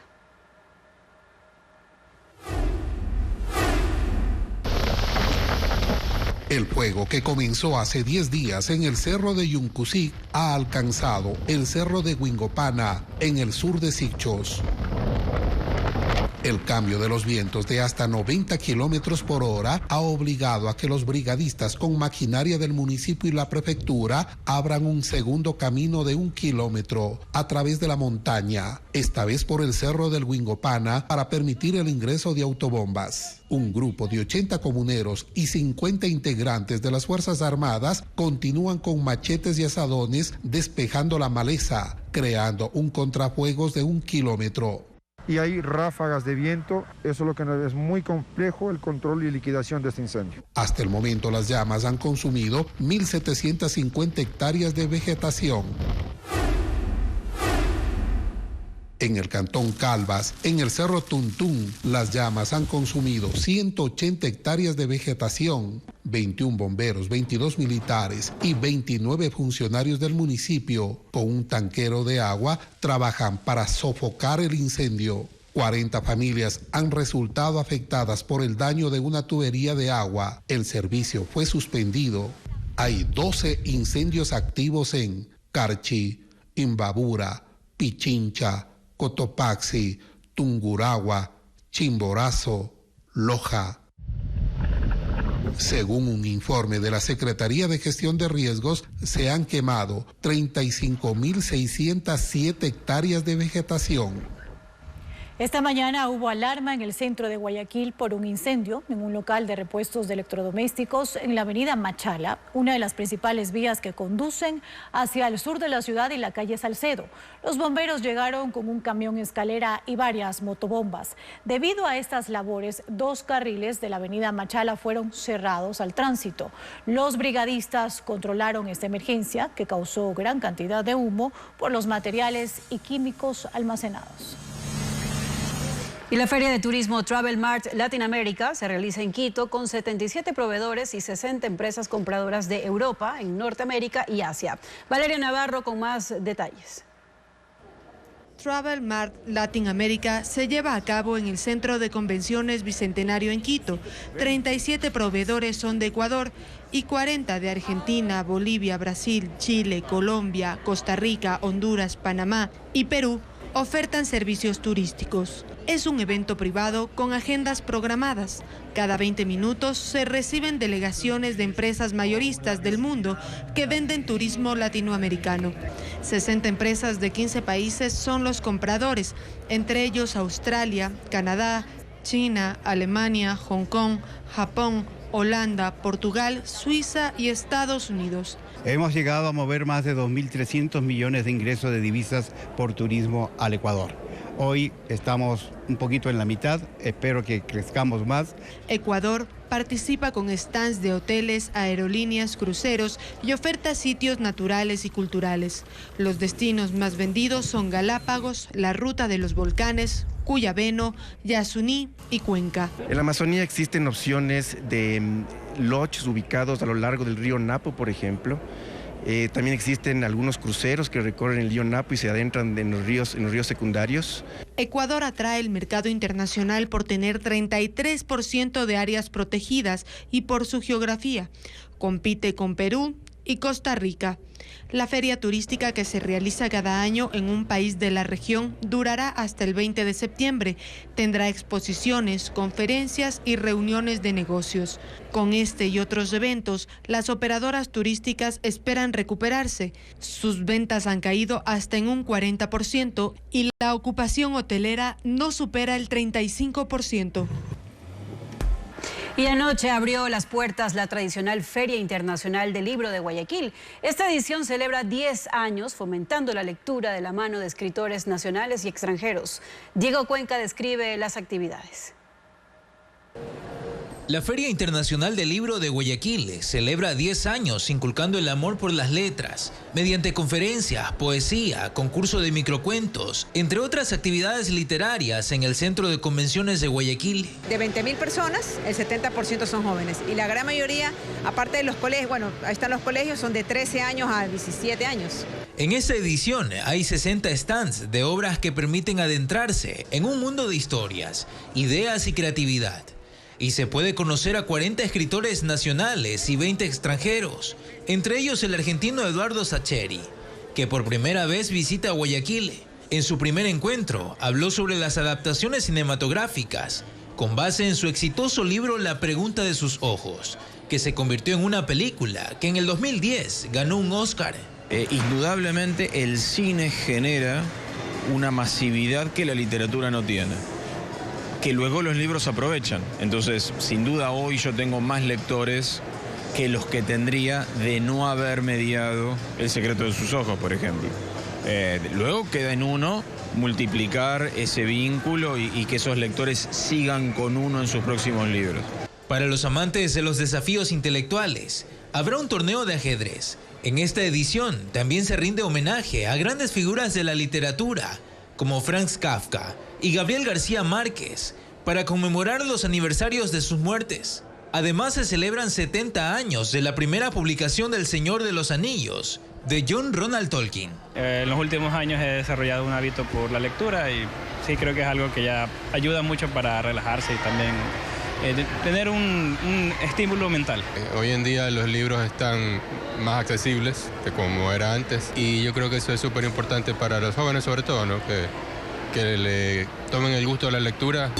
[SPEAKER 10] El fuego que comenzó hace 10 días en el cerro de Yuncusic ha alcanzado el cerro de Huingopana en el sur de Sicchos. El cambio de los vientos de hasta 90 kilómetros por hora ha obligado a que los brigadistas con maquinaria del municipio y la prefectura abran un segundo camino de 1 kilómetro a través de la montaña, esta vez por el cerro del Huingopana, para permitir el ingreso de autobombas. Un grupo de 80 comuneros y 50 integrantes de las Fuerzas Armadas continúan con machetes y azadones despejando la maleza, creando un contrafuegos de 1 kilómetro.
[SPEAKER 19] Y hay ráfagas de viento, eso es lo que es muy complejo el control y liquidación de este incendio.
[SPEAKER 10] Hasta el momento las llamas han consumido 1.750 hectáreas de vegetación. En el cantón Calvas, en el cerro Tuntún, las llamas han consumido 180 hectáreas de vegetación. 21 bomberos, 22 militares y 29 funcionarios del municipio con un tanquero de agua trabajan para sofocar el incendio. 40 familias han resultado afectadas por el daño de una tubería de agua. El servicio fue suspendido. Hay 12 incendios activos en Carchi, Imbabura, Pichincha, Cotopaxi, Tungurahua, Chimborazo, Loja. Según un informe de la Secretaría de Gestión de Riesgos, se han quemado 35.607 hectáreas de vegetación.
[SPEAKER 1] Esta mañana hubo alarma en el centro de Guayaquil por un incendio en un local de repuestos de electrodomésticos en la avenida Machala, una de las principales vías que conducen hacia el sur de la ciudad y la calle Salcedo. Los bomberos llegaron con un camión escalera y varias motobombas. Debido a estas labores, 2 carriles de la avenida Machala fueron cerrados al tránsito. Los brigadistas controlaron esta emergencia que causó gran cantidad de humo por los materiales y químicos almacenados.
[SPEAKER 2] Y la Feria de Turismo Travel Mart Latinoamérica se realiza en Quito con 77 proveedores y 60 empresas compradoras de Europa, en Norteamérica y Asia. Valeria Navarro con más detalles.
[SPEAKER 20] Travel Mart Latinoamérica se lleva a cabo en el Centro de Convenciones Bicentenario en Quito. 37 proveedores son de Ecuador y 40 de Argentina, Bolivia, Brasil, Chile, Colombia, Costa Rica, Honduras, Panamá y Perú ofertan servicios turísticos. Es un evento privado con agendas programadas. Cada 20 minutos se reciben delegaciones de empresas mayoristas del mundo que venden turismo latinoamericano. 60 empresas de 15 países son los compradores, entre ellos Australia, Canadá, China, Alemania, Hong Kong, Japón, Holanda, Portugal, Suiza y Estados Unidos.
[SPEAKER 21] Hemos llegado a mover más de 2.300 millones de ingresos de divisas por turismo al Ecuador. Hoy estamos un poquito en la mitad, espero que crezcamos más.
[SPEAKER 20] Ecuador participa con stands de hoteles, aerolíneas, cruceros y oferta sitios naturales y culturales. Los destinos más vendidos son Galápagos, la Ruta de los Volcanes, Cuyabeno, Yasuní y Cuenca.
[SPEAKER 21] En la Amazonía existen opciones de lodges ubicados a lo largo del río Napo, por ejemplo. También existen algunos cruceros que recorren el río Napo y se adentran en los ríos secundarios.
[SPEAKER 20] Ecuador atrae el mercado internacional por tener 33% de áreas protegidas y por su geografía. Compite con Perú y Costa Rica. La feria turística, que se realiza cada año en un país de la región, durará hasta el 20 de septiembre. Tendrá exposiciones, conferencias y reuniones de negocios. Con este y otros eventos, las operadoras turísticas esperan recuperarse. Sus ventas han caído hasta en un 40% y la ocupación hotelera no supera el 35%.
[SPEAKER 2] Y anoche abrió las puertas la tradicional Feria Internacional del Libro de Guayaquil. Esta edición celebra 10 años fomentando la lectura de la mano de escritores nacionales y extranjeros. Diego Cuenca describe las actividades.
[SPEAKER 22] La Feria Internacional del Libro de Guayaquil celebra 10 años inculcando el amor por las letras, mediante conferencias, poesía, concurso de microcuentos, entre otras actividades literarias en el Centro de Convenciones de Guayaquil.
[SPEAKER 23] De 20.000 personas, el 70% son jóvenes y la gran mayoría, aparte de los colegios, bueno, ahí están los colegios, son de 13 años a 17 años.
[SPEAKER 22] En esta edición hay 60 stands de obras que permiten adentrarse en un mundo de historias, ideas y creatividad. Y se puede conocer a 40 escritores nacionales y 20 extranjeros, entre ellos el argentino Eduardo Sacheri, que por primera vez visita Guayaquil En su primer encuentro, habló sobre las adaptaciones cinematográficas, con base en su exitoso libro La pregunta de sus ojos, que se convirtió en una película que en el 2010 ganó un Oscar.
[SPEAKER 3] Indudablemente el cine genera una masividad que la literatura no tiene, que luego los libros aprovechan. Entonces, sin duda hoy yo tengo más lectores que los que tendría de no haber mediado El secreto de sus ojos, por ejemplo. Luego queda en uno multiplicar ese vínculo y que esos lectores sigan con uno en sus próximos libros.
[SPEAKER 22] Para los amantes de los desafíos intelectuales, habrá un torneo de ajedrez. En esta edición también se rinde homenaje a grandes figuras de la literatura, como Franz Kafka y Gabriel García Márquez, para conmemorar los aniversarios de sus muertes. Además, se celebran 70 años de la primera publicación del Señor de los Anillos, de John Ronald Tolkien.
[SPEAKER 5] En los últimos años he desarrollado un hábito por la lectura y sí creo que es algo que ya ayuda mucho para relajarse y también tener un estímulo mental.
[SPEAKER 6] Hoy en día los libros están más accesibles que como era antes y yo creo que eso es súper importante para los jóvenes sobre todo, ¿no? Que le tomen el gusto a la lectura.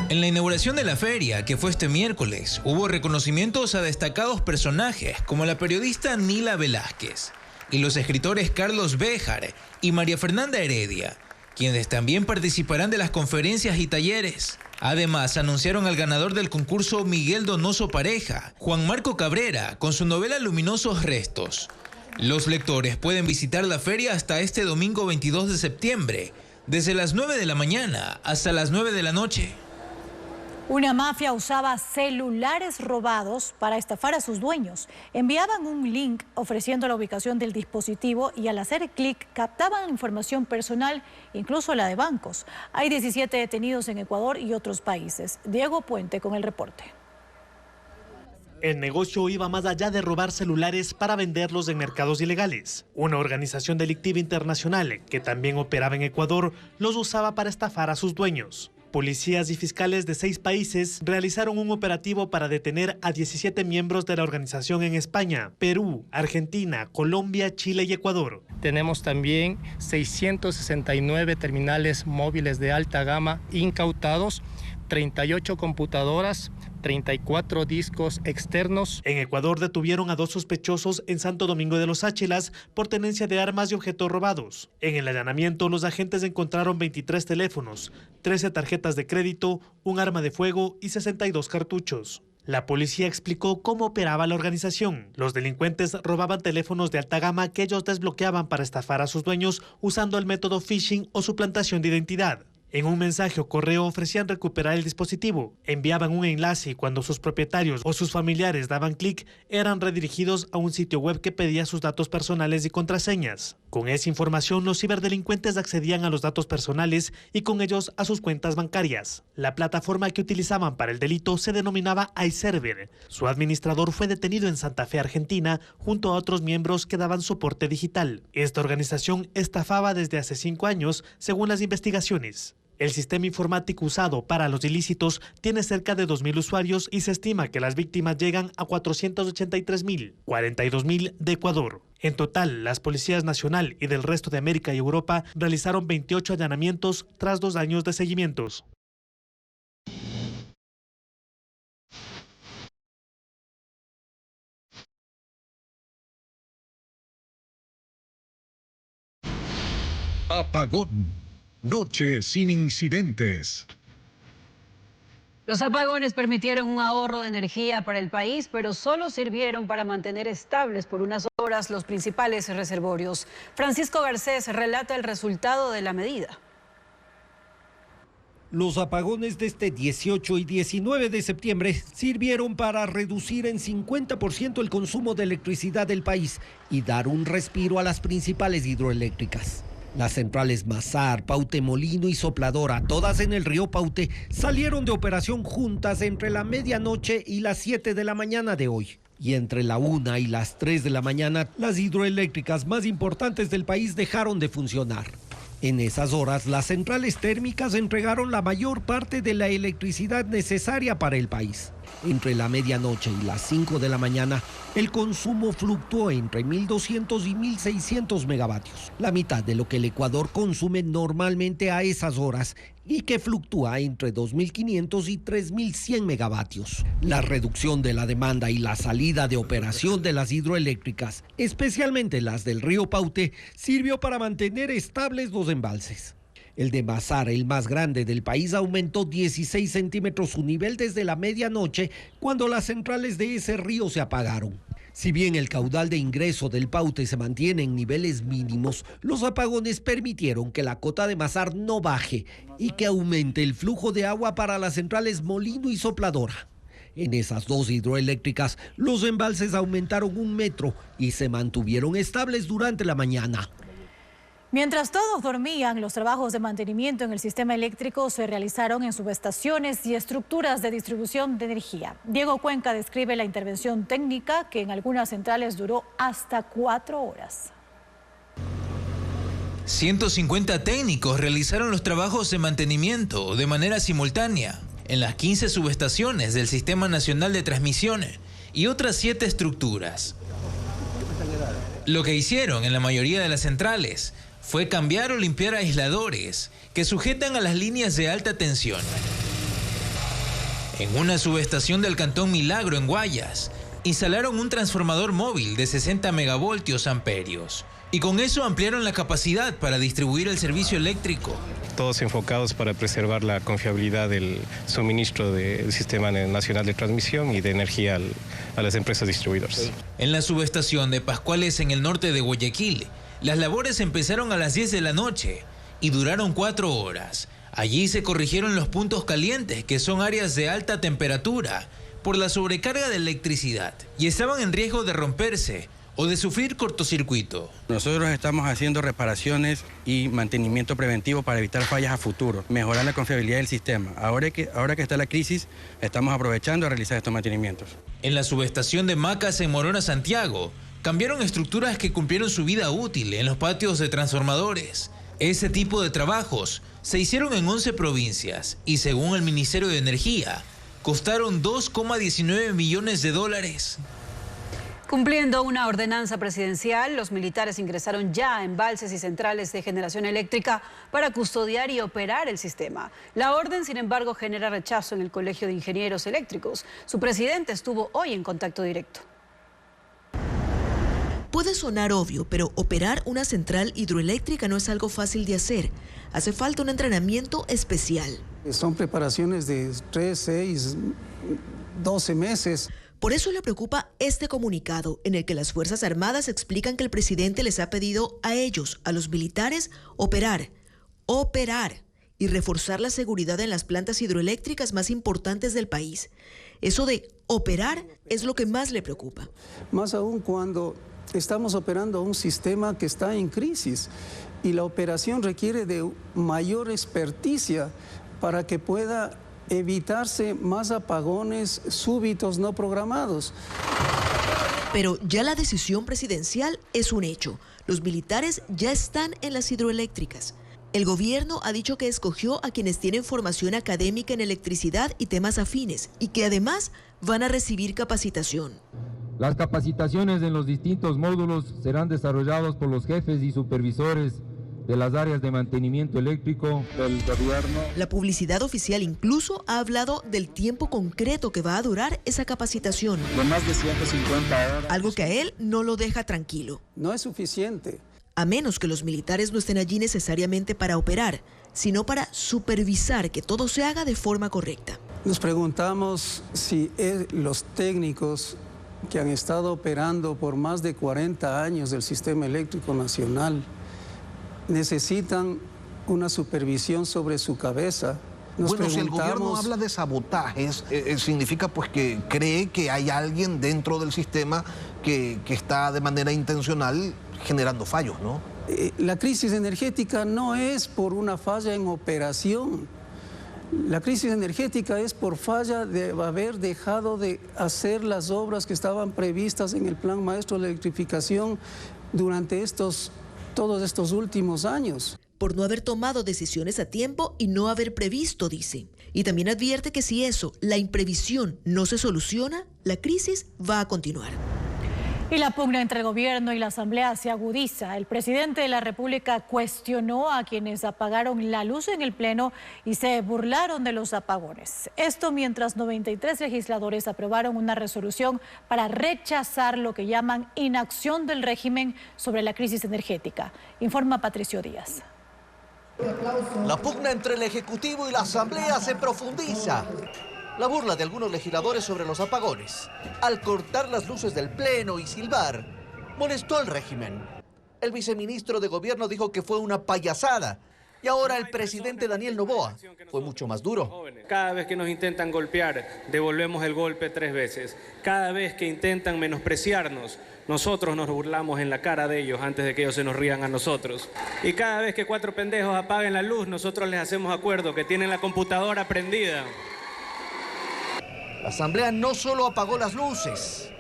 [SPEAKER 22] En la inauguración de la feria, que fue este miércoles, hubo reconocimientos a destacados personajes como la periodista Nila Velázquez y los escritores Carlos Béjar y María Fernanda Heredia, quienes también participarán de las conferencias y talleres. Además, anunciaron al ganador del concurso Miguel Donoso Pareja, Juan Marco Cabrera, con su novela Luminosos Restos. Los lectores pueden visitar la feria hasta este domingo 22 de septiembre, desde las 9 de la mañana hasta las 9 de la noche.
[SPEAKER 1] Una mafia usaba celulares robados para estafar a sus dueños. Enviaban un link ofreciendo la ubicación del dispositivo y al hacer clic captaban información personal, incluso la de bancos. Hay 17 detenidos en Ecuador y otros países. Diego Puente con el reporte.
[SPEAKER 8] El negocio iba más allá de robar celulares para venderlos en mercados ilegales. Una organización delictiva internacional que también operaba en Ecuador los usaba para estafar a sus dueños. Policías y fiscales de 6 países realizaron un operativo para detener a 17 miembros de la organización en España, Perú, Argentina, Colombia, Chile y Ecuador.
[SPEAKER 24] Tenemos también 669 terminales móviles de alta gama incautados, 38 computadoras, 34 discos externos.
[SPEAKER 8] En Ecuador detuvieron a 2 sospechosos en Santo Domingo de los Áchilas por tenencia de armas y objetos robados. En el allanamiento, los agentes encontraron 23 teléfonos, 13 tarjetas de crédito, un arma de fuego y 62 cartuchos. La policía explicó cómo operaba la organización. Los delincuentes robaban teléfonos de alta gama que ellos desbloqueaban para estafar a sus dueños usando el método phishing o suplantación de identidad. En un mensaje o correo ofrecían recuperar el dispositivo, enviaban un enlace y cuando sus propietarios o sus familiares daban clic, eran redirigidos a un sitio web que pedía sus datos personales y contraseñas. Con esa información, los ciberdelincuentes accedían a los datos personales y con ellos a sus cuentas bancarias. La plataforma que utilizaban para el delito se denominaba iServer. Su administrador fue detenido en Santa Fe, Argentina, junto a otros miembros que daban soporte digital. Esta organización estafaba desde hace 5 años, según las investigaciones. El sistema informático usado para los ilícitos tiene cerca de 2.000 usuarios y se estima que las víctimas llegan a 483.000, 42.000 de Ecuador. En total, las policías nacional y del resto de América y Europa realizaron 28 allanamientos tras 2 años de seguimientos.
[SPEAKER 25] Apagón. Noche sin incidentes.
[SPEAKER 2] Los apagones permitieron un ahorro de energía para el país, pero solo sirvieron para mantener estables por unas horas los principales reservorios. Francisco Garcés relata el resultado de la medida.
[SPEAKER 11] Los apagones de este 18 y 19 de septiembre sirvieron para reducir en 50% el consumo de electricidad del país y dar un respiro a las principales hidroeléctricas. Las centrales Mazar, Paute Molino y Sopladora, todas en el río Paute, salieron de operación juntas entre la medianoche y las 7 de la mañana de hoy. Y entre la 1 y las 3 de la mañana, las hidroeléctricas más importantes del país dejaron de funcionar. En esas horas, las centrales térmicas entregaron la mayor parte de la electricidad necesaria para el país. Entre la medianoche y las 5 de la mañana, el consumo fluctuó entre 1.200 y 1.600 megavatios, la mitad de lo que el Ecuador consume normalmente a esas horas y que fluctúa entre 2.500 y 3.100 megavatios. La reducción de la demanda y la salida de operación de las hidroeléctricas, especialmente las del río Paute, sirvió para mantener estables los embalses. El de Mazar, el más grande del país, aumentó 16 centímetros su nivel desde la medianoche, cuando las centrales de ese río se apagaron. Si bien el caudal de ingreso del Paute se mantiene en niveles mínimos, los apagones permitieron que la cota de Mazar no baje y que aumente el flujo de agua para las centrales Molino y Sopladora. En esas dos hidroeléctricas, los embalses aumentaron 1 metro y se mantuvieron estables durante la mañana.
[SPEAKER 1] Mientras todos dormían, los trabajos de mantenimiento en el sistema eléctrico se realizaron en subestaciones y estructuras de distribución de energía. Diego Cuenca describe la intervención técnica que en algunas centrales duró hasta 4 horas.
[SPEAKER 22] 150 técnicos realizaron los trabajos de mantenimiento de manera simultánea en las 15 subestaciones del Sistema Nacional de Transmisiones y otras 7 estructuras. Lo que hicieron en la mayoría de las centrales fue cambiar o limpiar aisladores que sujetan a las líneas de alta tensión. En una subestación del Cantón Milagro, en Guayas, instalaron un transformador móvil de 60 megavoltios amperios y con eso ampliaron la capacidad para distribuir el servicio eléctrico.
[SPEAKER 24] Todos enfocados para preservar la confiabilidad del suministro del Sistema Nacional de Transmisión y de energía a las empresas distribuidoras.
[SPEAKER 22] En la subestación de Pascuales, en el norte de Guayaquil, las labores empezaron a las 10 de la noche y duraron 4 horas. Allí se corrigieron los puntos calientes, que son áreas de alta temperatura, por la sobrecarga de electricidad y estaban en riesgo de romperse o de sufrir cortocircuito.
[SPEAKER 4] Nosotros estamos haciendo reparaciones y mantenimiento preventivo para evitar fallas a futuro, mejorar la confiabilidad del sistema. Ahora que está la crisis, estamos aprovechando a realizar estos mantenimientos.
[SPEAKER 22] En la subestación de Macas, en Morona, Santiago, cambiaron estructuras que cumplieron su vida útil en los patios de transformadores. Ese tipo de trabajos se hicieron en 11 provincias y, según el Ministerio de Energía, costaron $2,19 millones.
[SPEAKER 2] Cumpliendo una ordenanza presidencial, los militares ingresaron ya a embalses y centrales de generación eléctrica para custodiar y operar el sistema. La orden, sin embargo, genera rechazo en el Colegio de Ingenieros Eléctricos. Su presidente estuvo hoy en contacto directo.
[SPEAKER 18] Puede sonar obvio, pero operar una central hidroeléctrica no es algo fácil de hacer. Hace falta un entrenamiento especial.
[SPEAKER 7] Son preparaciones de 3, 6, 12 meses.
[SPEAKER 18] Por eso le preocupa este comunicado, en el que las Fuerzas Armadas explican que el presidente les ha pedido a ellos, a los militares, operar y reforzar la seguridad en las plantas hidroeléctricas más importantes del país. Eso de operar es lo que más le preocupa.
[SPEAKER 7] Más aún cuando estamos operando un sistema que está en crisis y la operación requiere de mayor experticia para que pueda evitarse más apagones súbitos no programados.
[SPEAKER 18] Pero ya la decisión presidencial es un hecho. Los militares ya están en las hidroeléctricas. El gobierno ha dicho que escogió a quienes tienen formación académica en electricidad y temas afines y que además van a recibir capacitación.
[SPEAKER 13] Las capacitaciones en los distintos módulos serán desarrollados por los jefes y supervisores de las áreas de mantenimiento eléctrico del gobierno.
[SPEAKER 18] La publicidad oficial incluso ha hablado del tiempo concreto que va a durar esa capacitación.
[SPEAKER 13] De más de 150 horas.
[SPEAKER 18] Algo que a él no lo deja tranquilo.
[SPEAKER 7] No es suficiente.
[SPEAKER 18] A menos que los militares no estén allí necesariamente para operar, sino para supervisar que todo se haga de forma correcta.
[SPEAKER 7] Nos preguntamos si los técnicos que han estado operando por más de 40 años del sistema eléctrico nacional necesitan una supervisión sobre su cabeza.
[SPEAKER 10] Bueno, si el gobierno habla de sabotajes, significa pues que cree que hay alguien dentro del sistema que está de manera intencional generando fallos, ¿no?
[SPEAKER 7] La crisis energética no es por una falla en operación. La crisis energética es por falla de haber dejado de hacer las obras que estaban previstas en el Plan Maestro de Electrificación durante todos estos últimos años.
[SPEAKER 9] por no haber tomado decisiones a tiempo y no haber previsto, dice. Y también advierte que si eso, la imprevisión, no se soluciona, la crisis va a continuar.
[SPEAKER 1] Y la pugna entre el gobierno y la asamblea se agudiza. El presidente de la República cuestionó a quienes apagaron la luz en el pleno y se burlaron de los apagones. Esto mientras 93 legisladores aprobaron una resolución para rechazar lo que llaman inacción del régimen sobre la crisis energética. Informa Patricio Díaz.
[SPEAKER 14] La pugna entre el Ejecutivo y la Asamblea se profundiza. La burla de algunos legisladores sobre los apagones, al cortar las luces del Pleno y silbar, molestó al régimen. El viceministro de Gobierno dijo que fue una payasada. Y ahora el presidente Daniel Noboa fue mucho más duro.
[SPEAKER 15] Cada vez que nos intentan golpear, devolvemos el golpe 3 veces. Cada vez que intentan menospreciarnos, nosotros nos burlamos en la cara de ellos antes de que ellos se nos rían a nosotros. Y cada vez que 4 pendejos apaguen la luz, nosotros les hacemos acuerdo que tienen la computadora prendida.
[SPEAKER 14] La Asamblea no solo apagó las luces.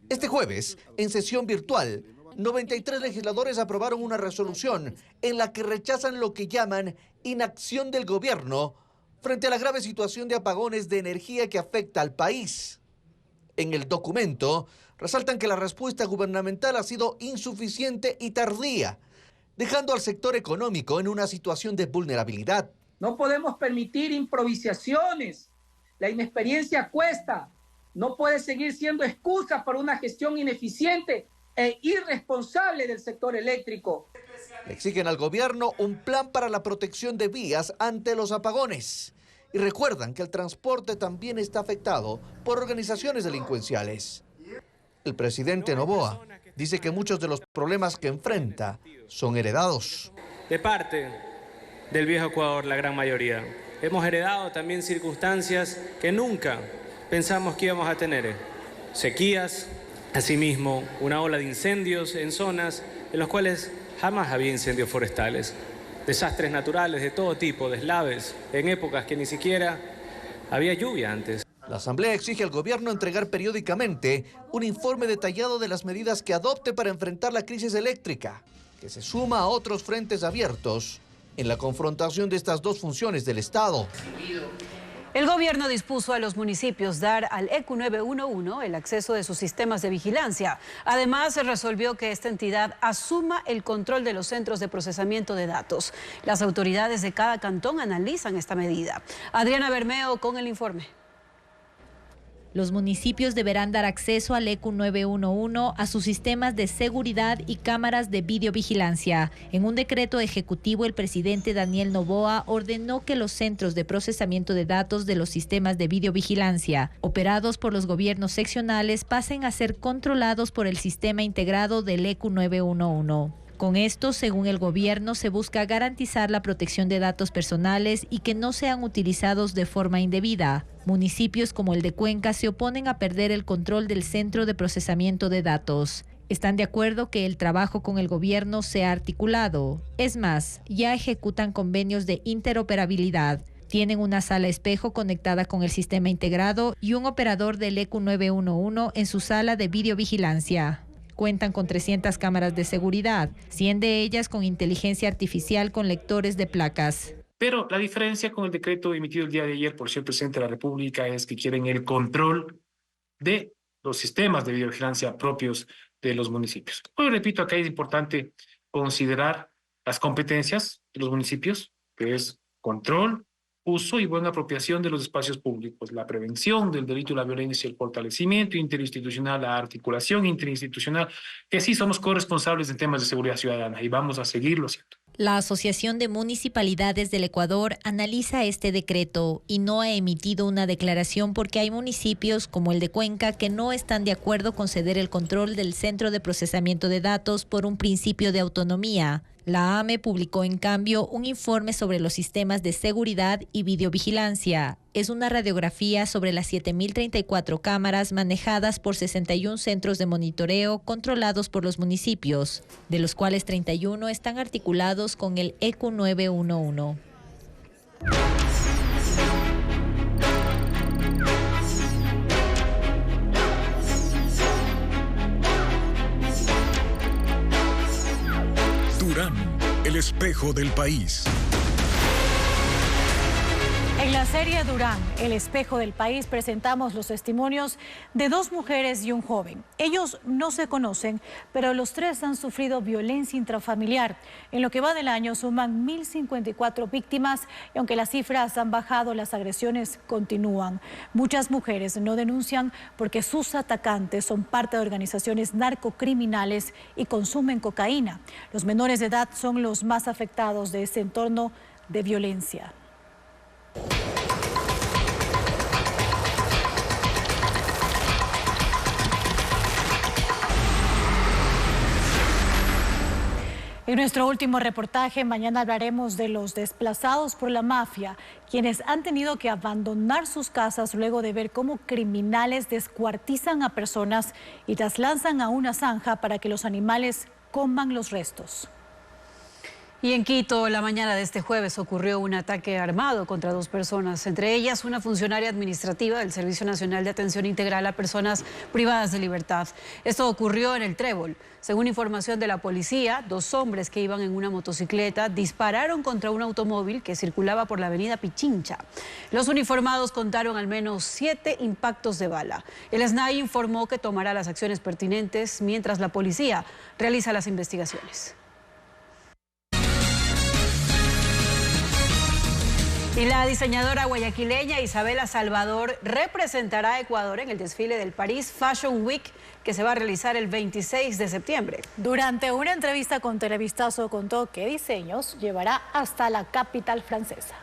[SPEAKER 14] Este jueves, en sesión virtual, 93 legisladores aprobaron una resolución en la que rechazan lo que llaman inacción del gobierno frente a la grave situación de apagones de energía que afecta al país. En el documento, resaltan que la respuesta gubernamental ha sido insuficiente y tardía, dejando al sector económico en una situación de vulnerabilidad.
[SPEAKER 16] No podemos permitir improvisaciones. La inexperiencia cuesta. No puede seguir siendo excusa para una gestión ineficiente e irresponsable del sector eléctrico.
[SPEAKER 14] Exigen al gobierno un plan para la protección de vías ante los apagones. Y recuerdan que el transporte también está afectado por organizaciones delincuenciales. El presidente Noboa dice que muchos de los problemas que enfrenta son heredados.
[SPEAKER 15] De parte del viejo Ecuador, la gran mayoría. Hemos heredado también circunstancias que nunca pensamos que íbamos a tener. Sequías, asimismo, una ola de incendios en zonas en las cuales jamás había incendios forestales. Desastres naturales de todo tipo, deslaves, en épocas que ni siquiera había lluvia antes.
[SPEAKER 14] La Asamblea exige al gobierno entregar periódicamente un informe detallado de las medidas que adopte para enfrentar la crisis eléctrica, que se suma a otros frentes abiertos en la confrontación de estas dos funciones del Estado.
[SPEAKER 2] El gobierno dispuso a los municipios dar al ECU 911 el acceso de sus sistemas de vigilancia. Además, se resolvió que esta entidad asuma el control de los centros de procesamiento de datos. Las autoridades de cada cantón analizan esta medida. Adriana Bermeo con el informe.
[SPEAKER 17] Los municipios deberán dar acceso al ECU 911 a sus sistemas de seguridad y cámaras de videovigilancia. En un decreto ejecutivo, el presidente Daniel Noboa ordenó que los centros de procesamiento de datos de los sistemas de videovigilancia, operados por los gobiernos seccionales, pasen a ser controlados por el sistema integrado del ECU 911. Con esto, según el gobierno, se busca garantizar la protección de datos personales y que no sean utilizados de forma indebida. Municipios como el de Cuenca se oponen a perder el control del centro de procesamiento de datos. Están de acuerdo que el trabajo con el gobierno sea articulado. Es más, ya ejecutan convenios de interoperabilidad. Tienen una sala espejo conectada con el sistema integrado y un operador del ECU 911 en su sala de videovigilancia. Cuentan con 300 cámaras de seguridad, 100 de ellas con inteligencia artificial con lectores de placas.
[SPEAKER 26] Pero la diferencia con el decreto emitido el día de ayer por el señor presidente de la República es que quieren el control de los sistemas de videovigilancia propios de los municipios. Hoy repito, acá es importante considerar las competencias de los municipios, que es control, uso y buena apropiación de los espacios públicos, la prevención del delito y la violencia, el fortalecimiento interinstitucional, la articulación interinstitucional, que sí somos corresponsables en temas de seguridad ciudadana y vamos a seguirlo haciendo.
[SPEAKER 17] La Asociación de Municipalidades del Ecuador analiza este decreto y no ha emitido una declaración porque hay municipios como el de Cuenca que no están de acuerdo con ceder el control del centro de procesamiento de datos por un principio de autonomía. La AME publicó en cambio un informe sobre los sistemas de seguridad y videovigilancia. Es una radiografía sobre las 7.034 cámaras manejadas por 61 centros de monitoreo controlados por los municipios, de los cuales 31 están articulados con el ECU 911.
[SPEAKER 25] Durán El espejo del país.
[SPEAKER 1] En la serie Durán, El espejo del país, presentamos los testimonios de 2 mujeres y un joven. Ellos no se conocen, pero los 3 han sufrido violencia intrafamiliar. En lo que va del año suman 1.054 víctimas y aunque las cifras han bajado, las agresiones continúan. Muchas mujeres no denuncian porque sus atacantes son parte de organizaciones narcocriminales y consumen cocaína. Los menores de edad son los más afectados de este entorno de violencia. En nuestro último reportaje, mañana hablaremos de los desplazados por la mafia, quienes han tenido que abandonar sus casas luego de ver cómo criminales descuartizan a personas y las lanzan a una zanja para que los animales coman los restos.
[SPEAKER 2] Y en Quito, la mañana de este jueves, ocurrió un ataque armado contra 2 personas, entre ellas una funcionaria administrativa del Servicio Nacional de Atención Integral a Personas Privadas de Libertad. Esto ocurrió en el Trébol. Según información de la policía, 2 hombres que iban en una motocicleta dispararon contra un automóvil que circulaba por la avenida Pichincha. Los uniformados contaron al menos 7 impactos de bala. El SNAI informó que tomará las acciones pertinentes mientras la policía realiza las investigaciones. Y la diseñadora guayaquileña Isabela Salvador representará a Ecuador en el desfile del Paris Fashion Week que se va a realizar el 26 de septiembre.
[SPEAKER 1] Durante una entrevista con Televistazo contó qué diseños llevará hasta la capital francesa.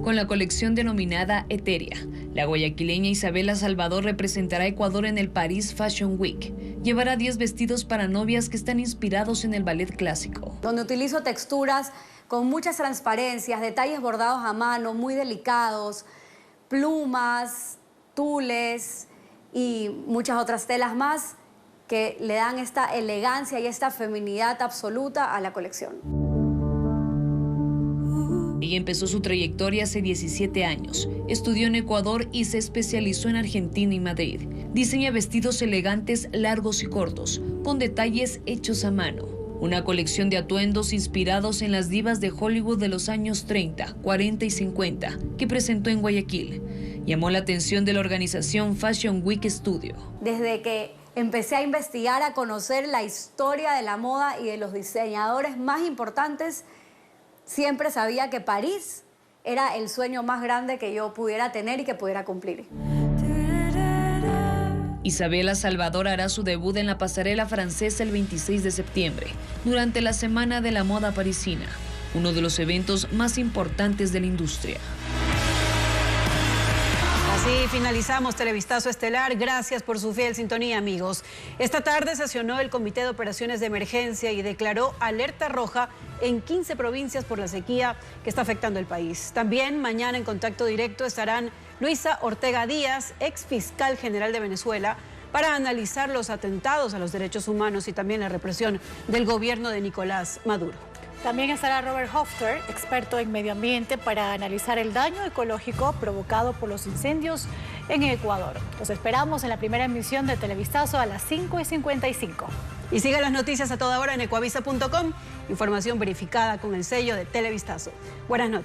[SPEAKER 3] Con la colección denominada Eteria, la guayaquileña Isabela Salvador representará a Ecuador en el Paris Fashion Week. Llevará 10 vestidos para novias que están inspirados en el ballet clásico.
[SPEAKER 12] Donde utilizo texturas con muchas transparencias, detalles bordados a mano, muy delicados, plumas, tules y muchas otras telas más que le dan esta elegancia y esta feminidad absoluta a la colección.
[SPEAKER 3] Ella empezó su trayectoria hace 17 años. Estudió en Ecuador y se especializó en Argentina y Madrid. Diseña vestidos elegantes, largos y cortos, con detalles hechos a mano. Una colección de atuendos inspirados en las divas de Hollywood de los años 30, 40 y 50, que presentó en Guayaquil. Llamó la atención de la organización Fashion Week Studio.
[SPEAKER 12] Desde que empecé a investigar, a conocer la historia de la moda y de los diseñadores más importantes, siempre sabía que París era el sueño más grande que yo pudiera tener y que pudiera cumplir.
[SPEAKER 3] Isabela Salvador hará su debut en la pasarela francesa el 26 de septiembre, durante la Semana de la Moda Parisina, uno de los eventos más importantes de la industria.
[SPEAKER 2] Así finalizamos Televistazo Estelar. Gracias por su fiel sintonía, amigos. Esta tarde sesionó el Comité de Operaciones de Emergencia y declaró alerta roja en 15 provincias por la sequía que está afectando el país. También mañana en contacto directo estarán Luisa Ortega Díaz, ex fiscal general de Venezuela, para analizar los atentados a los derechos humanos y también la represión del gobierno de Nicolás Maduro.
[SPEAKER 1] También estará Robert Hofter, experto en medio ambiente, para analizar el daño ecológico provocado por los incendios en Ecuador. Los esperamos en la primera emisión de Televistazo a las 5:55.
[SPEAKER 2] Y siga las noticias a toda hora en ecuavisa.com. Información verificada con el sello de Televistazo. Buenas noches.